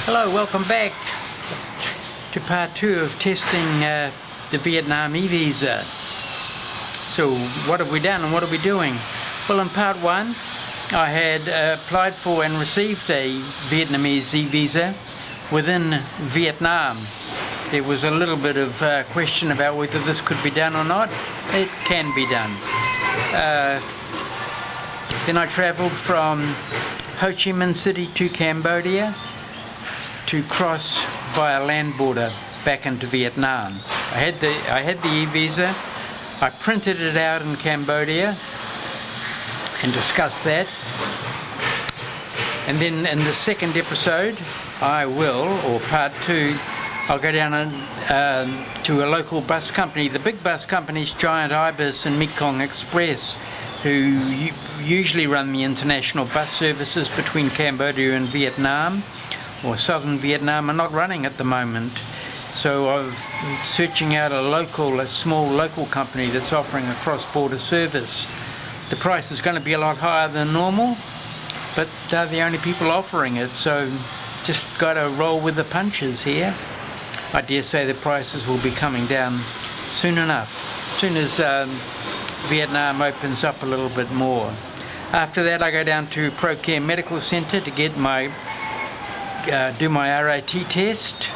Hello, welcome back to part 2 of testing the Vietnam E-Visa. So what have we done and what are we doing? Well, in part 1 I had applied for and received a Vietnamese E-Visa within Vietnam. There was a little bit of question about whether this could be done or not. It can be done. Then I travelled from Ho Chi Minh City to Cambodia to cross by a land border back into Vietnam. I had the E-Visa. I printed it out in Cambodia and discussed that. And then in the second episode, or part 2, I'll go down to a local bus company, the big bus companies, Giant Ibis and Mekong Express, who usually run the international bus services between Cambodia and Vietnam, or southern Vietnam, are not running at the moment. So I'm searching out a small local company that's offering a cross-border service. The price is going to be a lot higher than normal, but they're the only people offering it, so just got to roll with the punches here. I dare say the prices will be coming down soon enough, as soon as Vietnam opens up a little bit more. After that I go down to ProCare Medical Center to get do my RAT test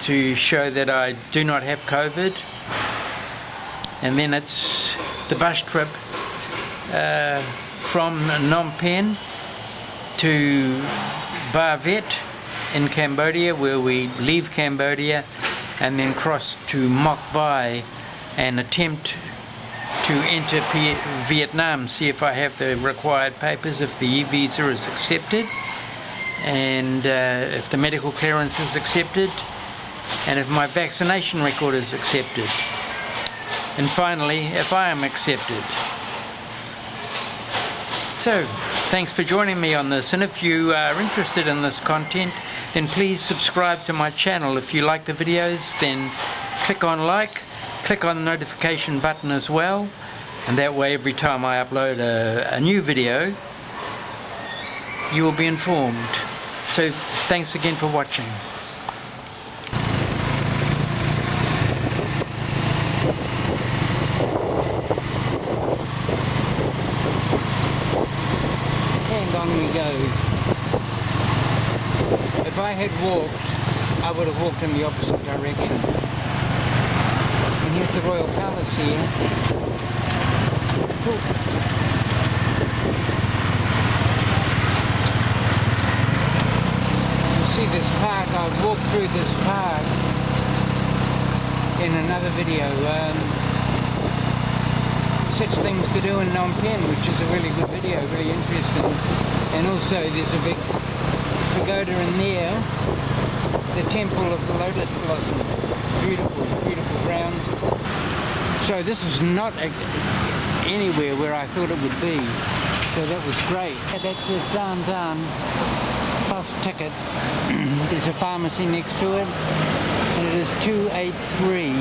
to show that I do not have COVID, and then it's the bus trip from Phnom Penh to Viet in Cambodia, where we leave Cambodia and then cross to Mekong and attempt to enter Vietnam, see if I have the required papers, if the E-Visa is accepted, and if the medical clearance is accepted, and if my vaccination record is accepted, and finally if I am accepted. So thanks for joining me on this, and if you are interested in this content, then please subscribe to my channel. If you like the videos, then click on like, click on the notification button as well, and that way every time I upload a new video you will be informed. So thanks again for watching. And on we go. If I had walked, I would have walked in the opposite direction. And here's the Royal Palace here. Cool. See this park, I've walked through this park in another video. Such things to do in Phnom Penh, which is a really good video, really interesting. And also there's a big pagoda in there, the temple of the lotus blossom. Beautiful, beautiful grounds. So this is not anywhere where I thought it would be, so that was great. That's a down bus ticket. There's a pharmacy next to it, and it is 283.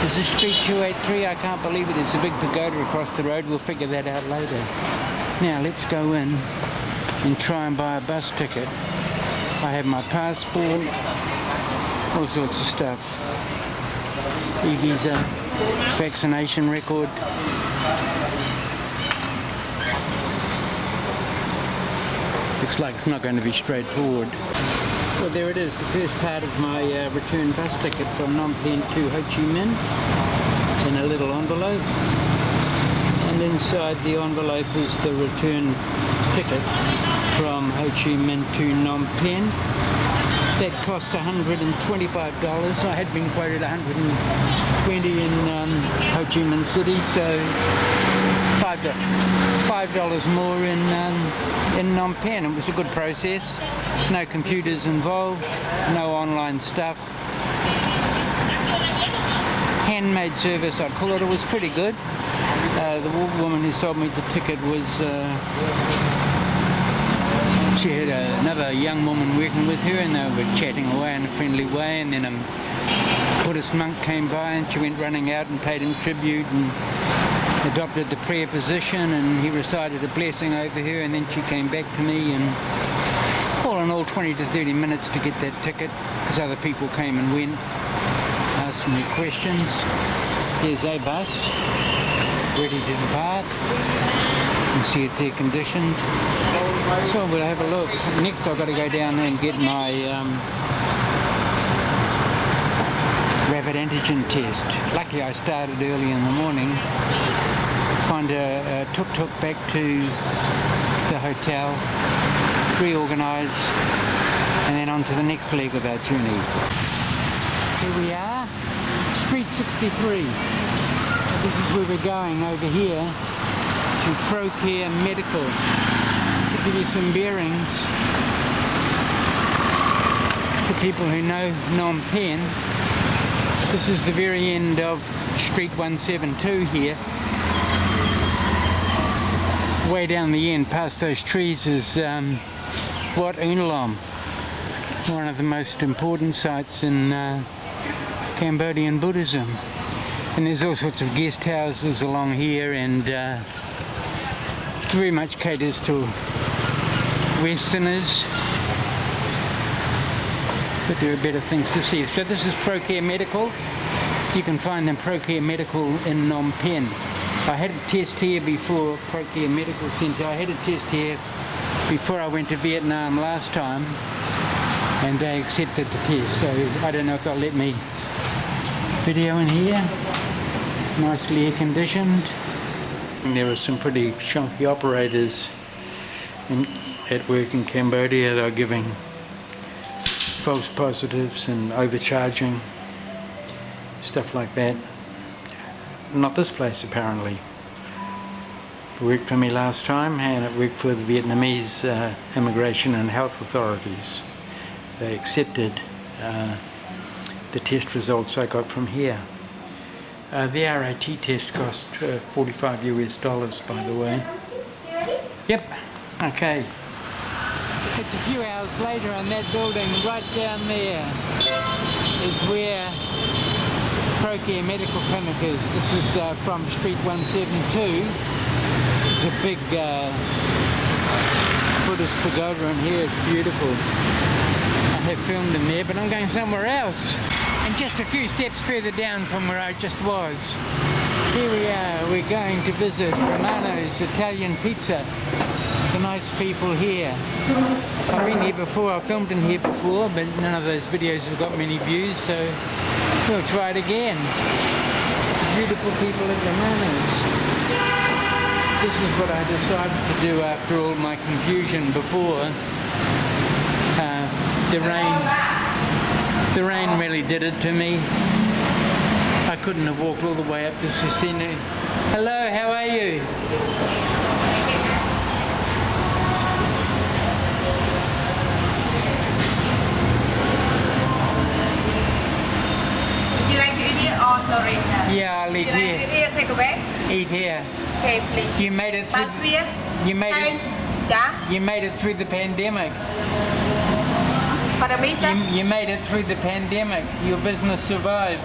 This is street 283. I can't believe it. There's a big pagoda across the road. We'll figure that out later. Now let's go in and try and buy a bus ticket. I have my passport, all sorts of stuff. E-Visa, vaccination record. Looks like it's not going to be straightforward. Well, there it is, the first part of my return bus ticket from Phnom Penh to Ho Chi Minh. It's in a little envelope, and inside the envelope is the return ticket from Ho Chi Minh to Phnom Penh. That cost $125. I had been quoted $120 in Ho Chi Minh City, so $5 more in Phnom Penh. It was a good process. No computers involved, no online stuff. Handmade service, I'd call it. It was pretty good. The woman who sold me the ticket was she had another young woman working with her, and they were chatting away in a friendly way, and then a Buddhist monk came by and she went running out and paid him tribute and adopted the prayer position, and he recited a blessing over her, and then she came back to me, and all in all 20 to 30 minutes to get that ticket because other people came and went, asked me questions. Here's a bus ready to depart. You can see it's air conditioned. So we'll have a look. Next I've got to go down there and get my rapid antigen test. Luckily I started early in the morning. Find a tuk-tuk back to the hotel, reorganise, and then on to the next leg of our journey. Here we are, Street 63. This is where we're going, over here to ProCare Medical. To give you some bearings for people who know Phnom Penh. This is the very end of Street 172 here. Way down the end, past those trees, is Wat Unlom, one of the most important sites in Cambodian Buddhism. And there's all sorts of guest houses along here, and very much caters to Westerners, but there are better things to see. So this is ProCare Medical. You can find them ProCare Medical in Phnom Penh. I had a test here before, ProCare Medical Centre. I had a test here before I went to Vietnam last time, and they accepted the test. So I don't know if they'll let me video in here. Nicely air conditioned. And there are some pretty chunky operators at work in Cambodia. They're giving false positives and overcharging, stuff like that. Not this place apparently. It worked for me last time, and it worked for the Vietnamese immigration and health authorities. They accepted the test results I got from here. The RAT test cost $45 US, by the way. Yep, okay. It's a few hours later, and that building right down there is where ProCare Medical Clinic is. This is from Street 172. There's a big Buddhist pagoda in here. It's beautiful. I have filmed in there, but I'm going somewhere else. And just a few steps further down from where I just was. Here we are. We're going to visit Romano's Italian Pizza. The nice people here. I've been here before. I've filmed in here before, but none of those videos have got many views, so we'll try it again. Beautiful people at Romano's. This is what I decided to do after all my confusion before. The rain really did it to me. I couldn't have walked all the way up to Sisinu. Hello, how are you? Would you like to eat here or sorry? Yeah, I'll eat Would you here. like to eat here, take away? Eat here. Okay, please. You made it through. You made it. You made it through the pandemic. You made it through the pandemic. Your business survived.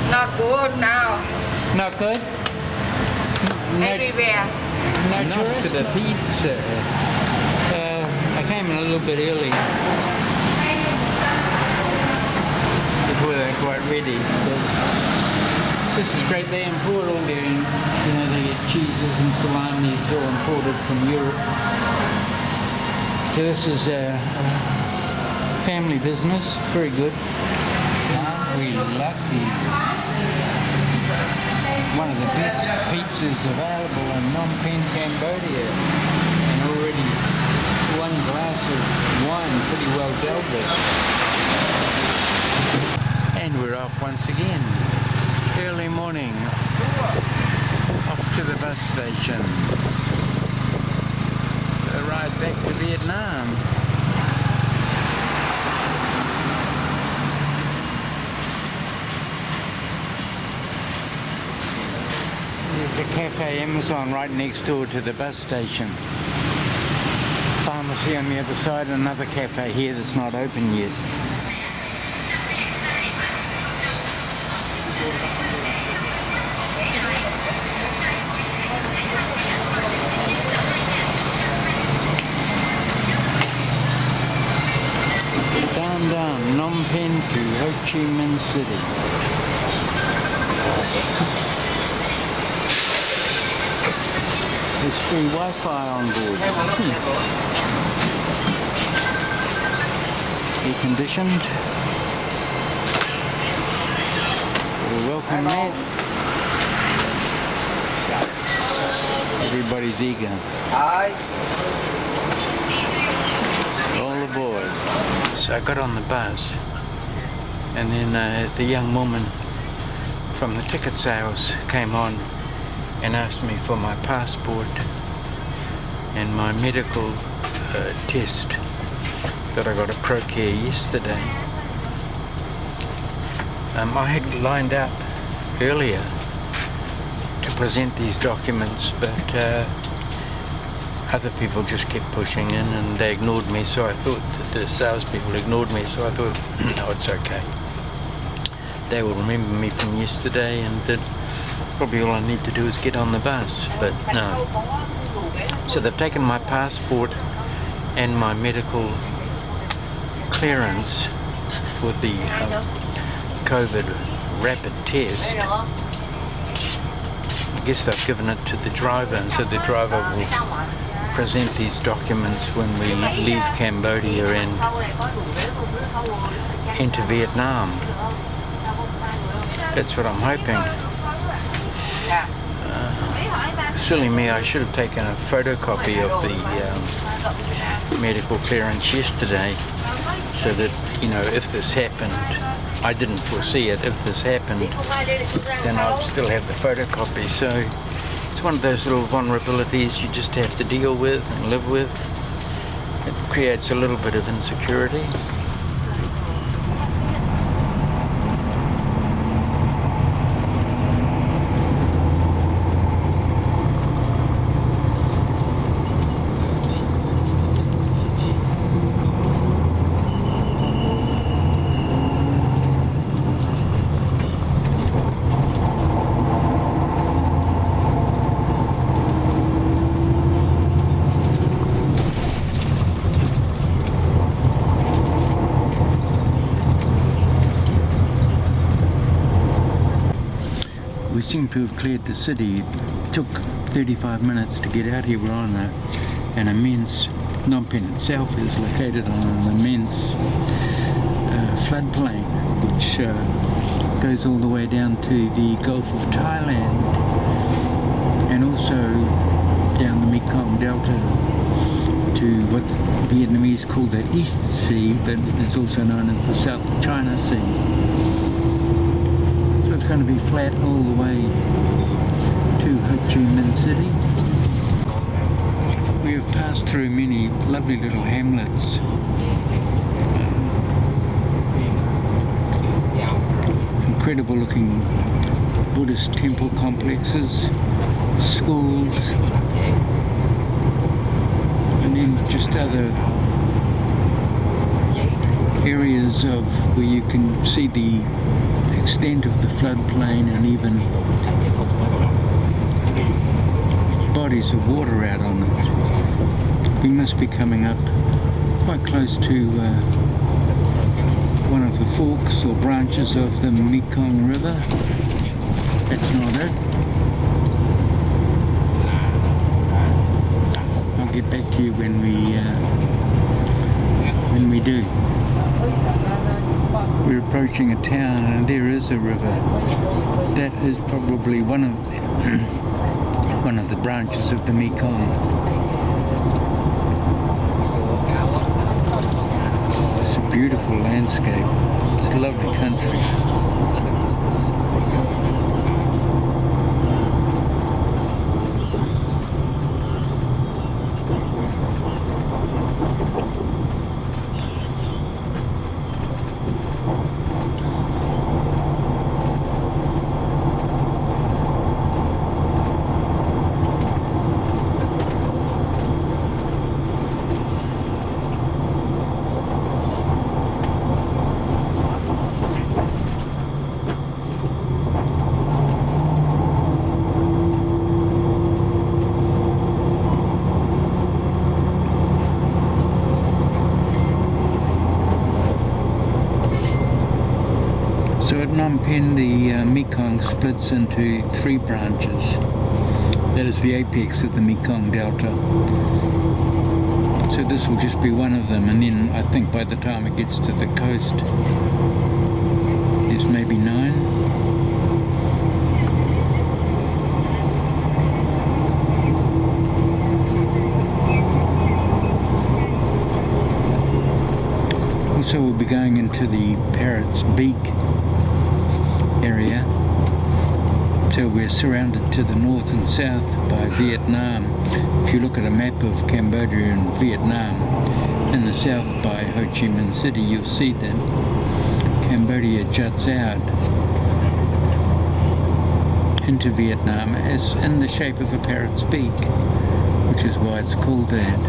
Not good now. Not good? Everywhere. No tourists to the pizza. I came in a little bit early before they're quite ready. But this is great. They import all their, they get cheeses and salami. It's all imported from Europe. So this is a family business. Very good. Aren't we lucky? One of the best pizzas available in Phnom Penh, Cambodia, and already one glass of wine pretty well dealt with. And we're off once again. Early morning, off to the bus station. A ride back to Vietnam. There's a Cafe Amazon right next door to the bus station. Pharmacy on the other side, and another cafe here that's not open yet. on down, Phnom Penh to Ho Chi Minh City. There's free Wi-Fi on board. Air conditioned. Welcome mat. Everybody's eager. All aboard. So I got on the bus, and then the young woman from the ticket sales came on and asked me for my passport and my medical test that I got at ProCare yesterday. I had lined up earlier to present these documents, but other people just kept pushing in and they ignored me, so I thought that the salespeople ignored me, so I thought, no, it's okay. They will remember me from yesterday, and that probably all I need to do is get on the bus, but no. So they've taken my passport and my medical clearance for the COVID rapid test. I guess they've given it to the driver, and so the driver will present these documents when we leave Cambodia and enter Vietnam. That's what I'm hoping. Silly me, I should have taken a photocopy of the medical clearance yesterday, so that, you know, if this happened, I didn't foresee it, if this happened, then I'd still have the photocopy. So it's one of those little vulnerabilities you just have to deal with and live with. It creates a little bit of insecurity. We seem to have cleared the city. It took 35 minutes to get out here. We're on an immense, Phnom Penh itself is located on an immense floodplain, which goes all the way down to the Gulf of Thailand, and also down the Mekong Delta to what the Vietnamese call the East Sea, but it's also known as the South China Sea. It's going to be flat all the way to Ho Chi Minh City. We have passed through many lovely little hamlets. Incredible looking Buddhist temple complexes, schools, and then just other areas of where you can see the extent of the floodplain and even bodies of water out on it. We must be coming up quite close to one of the forks or branches of the Mekong River. That's not it. I'll get back to you when we do. We're approaching a town, and there is a river. That is probably one of the branches of the Mekong. It's a beautiful landscape. It's a lovely country. at Phnom Penh, the Mekong splits into 3 branches. That is the apex of the Mekong Delta. So this will just be one of them, and then I think by the time it gets to the coast, there's maybe 9. Also, we'll be going into the Parrot's Beak area. So we're surrounded to the north and south by Vietnam. If you look at a map of Cambodia and Vietnam, in the south by Ho Chi Minh City, you'll see that Cambodia juts out into Vietnam as in the shape of a parrot's beak, which is why it's called that.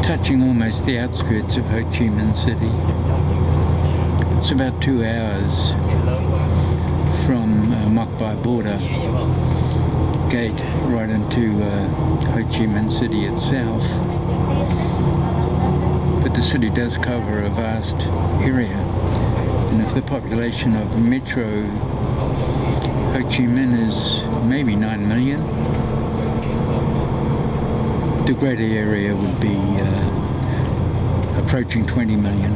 Touching almost the outskirts of Ho Chi Minh City. It's about 2 hours from Mok Bai border gate right into Ho Chi Minh City itself. But the city does cover a vast area, and if the population of Metro Ho Chi Minh is maybe 9 million, the greater area would be approaching 20 million.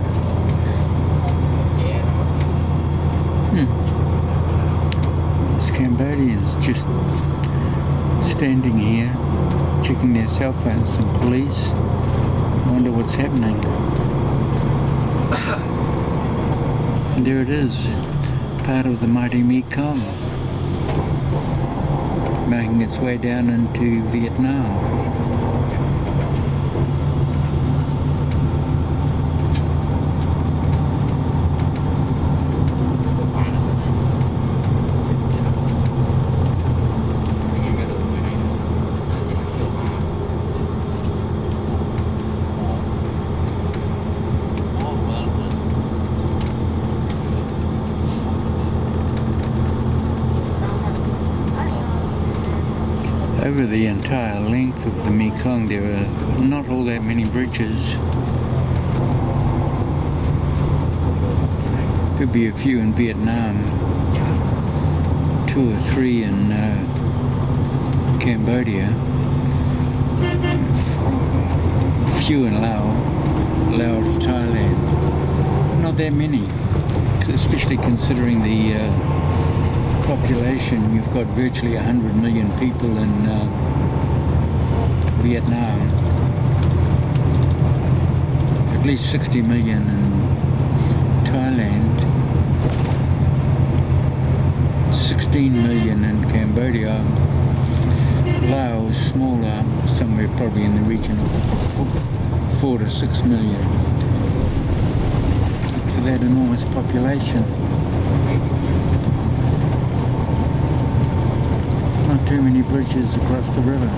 These Cambodians just standing here, checking their cell phones, and police. I wonder what's happening. And there it is, part of the mighty Mekong, making its way down into Vietnam. Over the entire length of the Mekong, there are not all that many bridges. Could be a few in Vietnam, 2 or 3 in Cambodia, few in Laos to Thailand. Not that many, especially considering the population. You've got virtually 100 million people in Vietnam, at least 60 million in Thailand, 16 million in Cambodia. Laos is smaller, somewhere probably in the region of 4 to 6 million. For that enormous population. Not too many bridges across the river.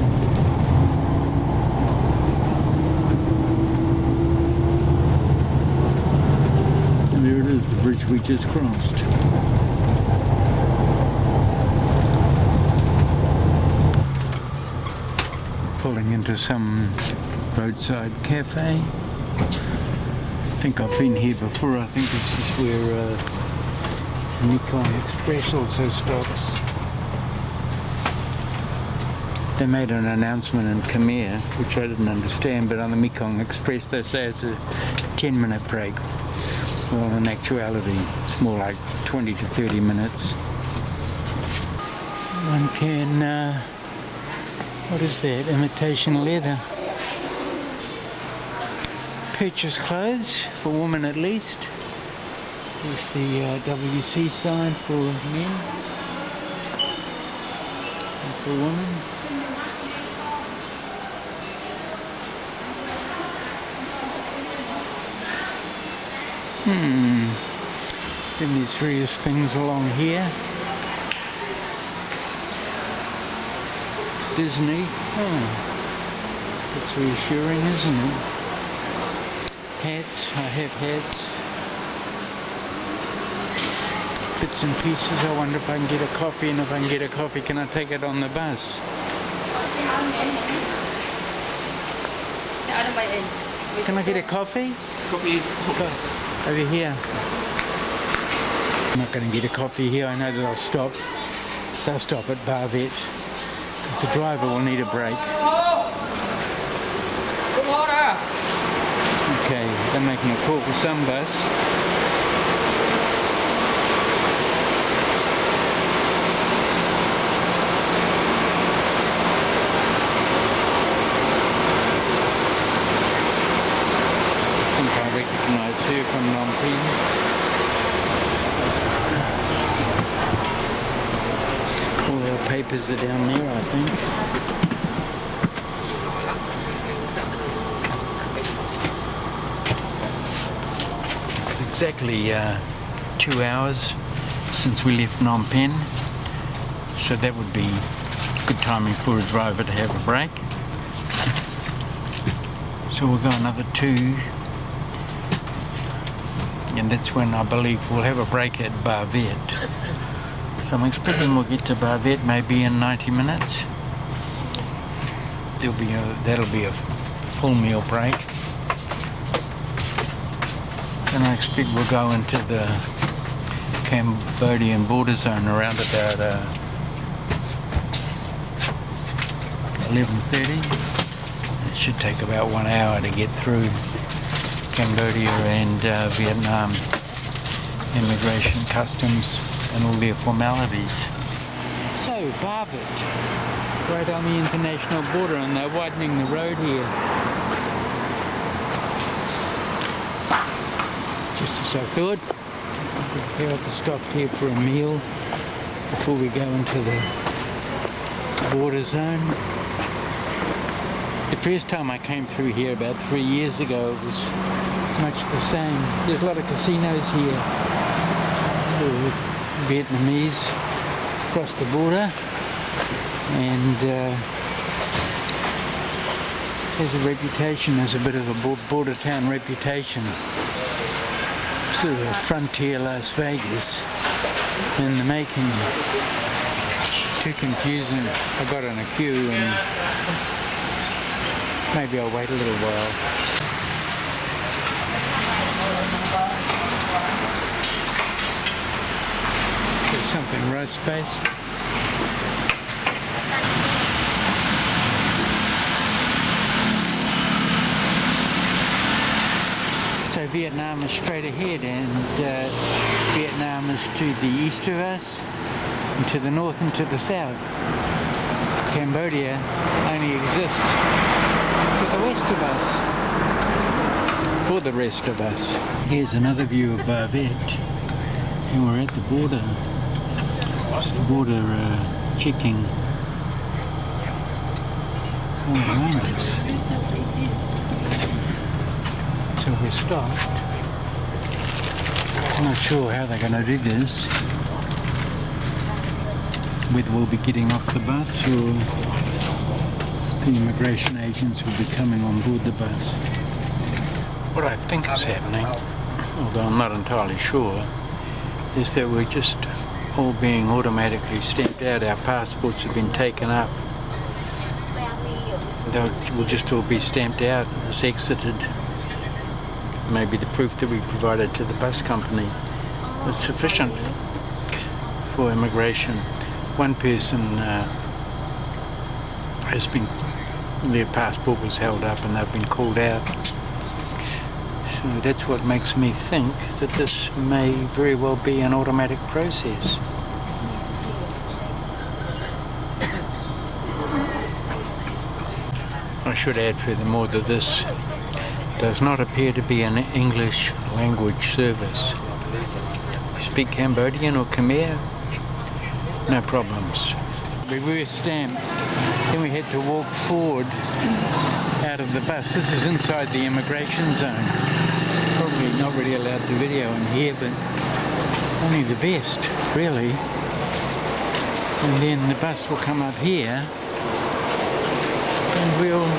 And there it is, the bridge we just crossed. Pulling into some roadside cafe. I think I've been here before. I think this is where Mekong Express also stops. They made an announcement in Khmer, which I didn't understand, but on the Mekong Express they say it's a 10-minute break. Well, in actuality, it's more like 20 to 30 minutes. One can, what is that, imitation leather. Purchase clothes, for women at least. There's the WC sign for men and for women. Then there's various things along here. Disney. Oh, that's reassuring, isn't it? Hats. I have hats. Bits and pieces. I wonder if I can get a coffee, and if I can get a coffee, can I take it on the bus? Can I get a coffee? Coffee. Over here. I'm not going to get a coffee here. I know that They'll stop at Viet because the driver will need a break. Okay, they're making a call for some bus. I think I recognise her from Phnom Penh. All our papers are down there, I think. Exactly 2 hours since we left Phnom Penh, so that would be good timing for a driver to have a break. So we'll go another 2, and that's when I believe we'll have a break at Viet. So I'm expecting we'll get to Viet maybe in 90 minutes. That'll be a full meal break. And I expect we'll go into the Cambodian border zone around about 11:30. It should take about 1 hour to get through Cambodia and Vietnam immigration, customs and all their formalities. So Viet, right on the international border, and they're widening the road here. Just as I thought, we'll have to stop here for a meal before we go into the border zone. The first time I came through here about 3 years ago, it was much the same. There's a lot of casinos here. Vietnamese across the border, and has a reputation, has a bit of a border town reputation. Sort of a frontier Las Vegas in the making. Too confusing. I got in a queue and maybe I'll wait a little while. There's something rice based. So Vietnam is straight ahead, and Vietnam is to the east of us, and to the north and to the south. Cambodia only exists to the west of us, for the rest of us. Here's another view of Viet, and we're at the border. It's the border checking all around us. So we're stopped. I'm not sure how they're going to do this. Whether we'll be getting off the bus or the immigration agents will be coming on board the bus. What I think is happening, although I'm not entirely sure, is that we're just all being automatically stamped out. Our passports have been taken up. We'll just all be stamped out as exited. Maybe the proof that we provided to the bus company was sufficient for immigration. One person their passport was held up and they've been called out. So that's what makes me think that this may very well be an automatic process. I should add furthermore that this does not appear to be an English language service. Speak Cambodian or Khmer? No problems. We were stamped, then we had to walk forward out of the bus. This is inside the immigration zone. Probably not really allowed to video in here, but only the best, really. And then the bus will come up here and we'll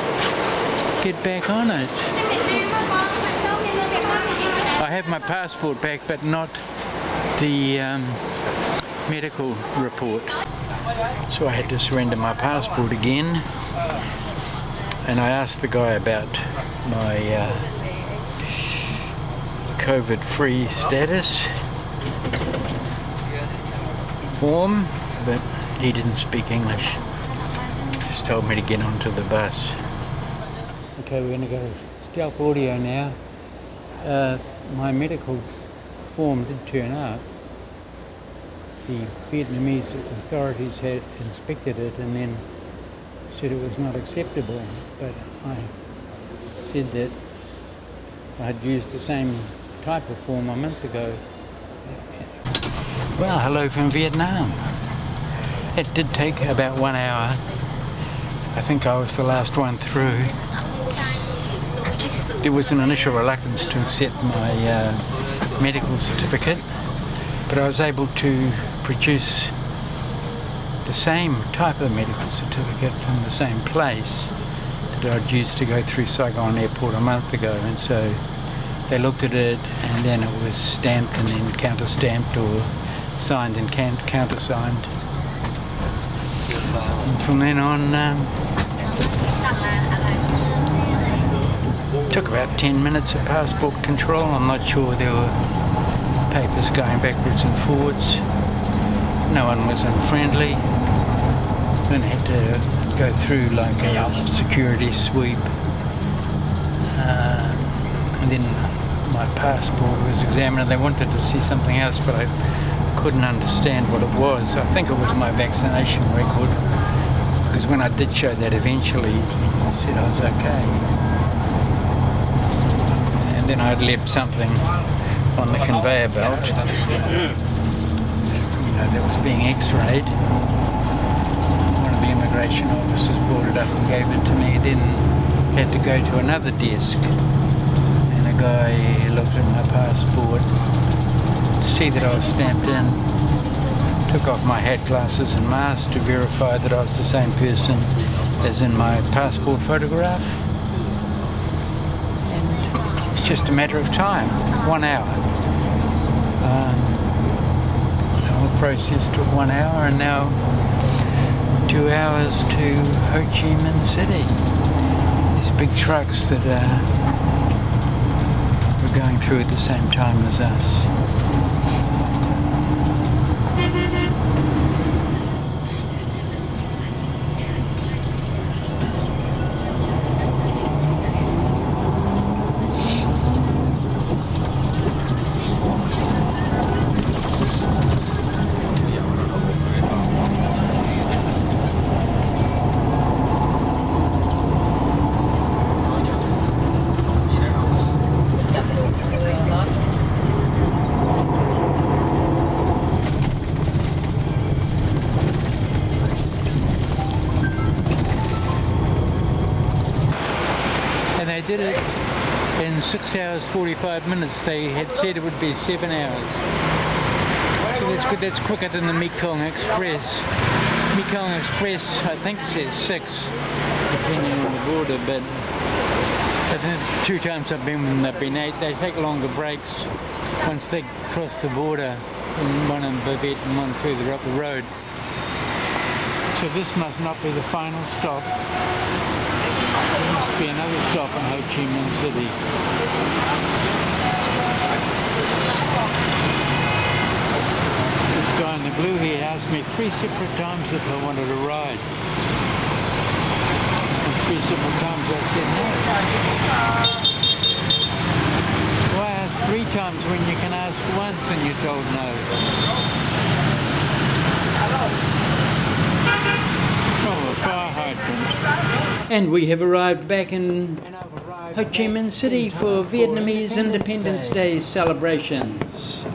get back on it. I have my passport back, but not the medical report. So I had to surrender my passport again, and I asked the guy about my COVID-free status, form, but he didn't speak English. Just told me to get onto the bus. Okay, we're going to go stealth audio now. My medical form did turn up. The Vietnamese authorities had inspected it and then said it was not acceptable, but I said that I'd used the same type of form a month ago. Well, hello from Vietnam. It did take about 1 hour. I think I was the last one through. There was an initial reluctance to accept my medical certificate, but I was able to produce the same type of medical certificate from the same place that I'd used to go through Saigon Airport a month ago, and so they looked at it and then it was stamped and then counter-stamped or signed and countersigned. And from then on, took about 10 minutes of passport control. I'm not sure there were papers going backwards and forwards. No one was unfriendly. Then I had to go through like a security sweep. And then my passport was examined. They wanted to see something else, but I couldn't understand what it was. I think it was my vaccination record, because when I did show that eventually, I said I was okay. And then I'd left something on the conveyor belt, that was being x-rayed. One of the immigration officers brought it up and gave it to me, then had to go to another desk, and a guy looked at my passport to see that I was stamped in, took off my hat, glasses and mask to verify that I was the same person as in my passport photograph. And it's just a matter of time, 1 hour. The whole process took 1 hour, and now 2 hours to Ho Chi Minh City. These big trucks that were going through at the same time as us. And they did it in 6 hours 45 minutes. They had said it would be 7 hours. So that's good. That's quicker than the Mekong Express. Mekong Express, I think, says 6, depending on the border. But I think 2 times I've been when they've been 8. They take longer breaks once they cross the border. One in Viet and one further up the road. So this must not be the final stop. There must be another stop in Ho Chi Minh City. This guy in the blue here asked me 3 separate times if I wanted a ride. And 3 separate times I said no. Why ask 3 times when you can ask once and you're told no? Oh, a fire hydrant. And we have arrived back in Ho Chi Minh City for Vietnamese Independence Day celebrations.